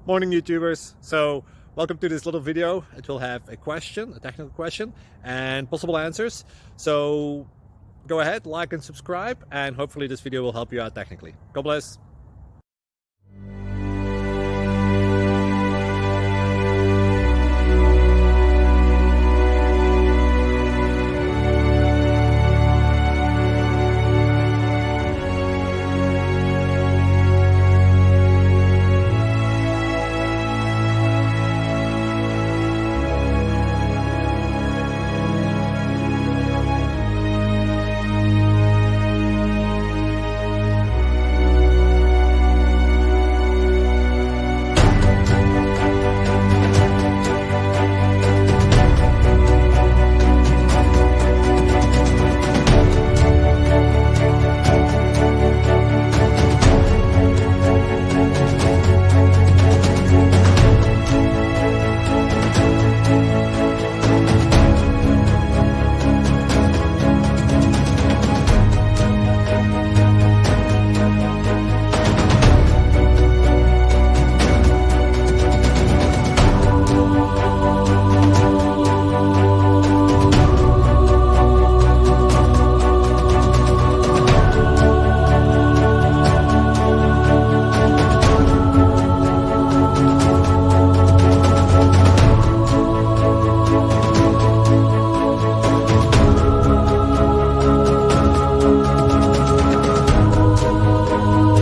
Morning, YouTubers. So welcome to this little video. It will have a question, a technical question, and possible answers. So go ahead, like and subscribe, and hopefully this video will help you out technically. God bless.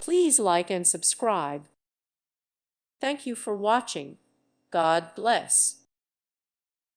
Please like and subscribe. Thank you for watching. God bless.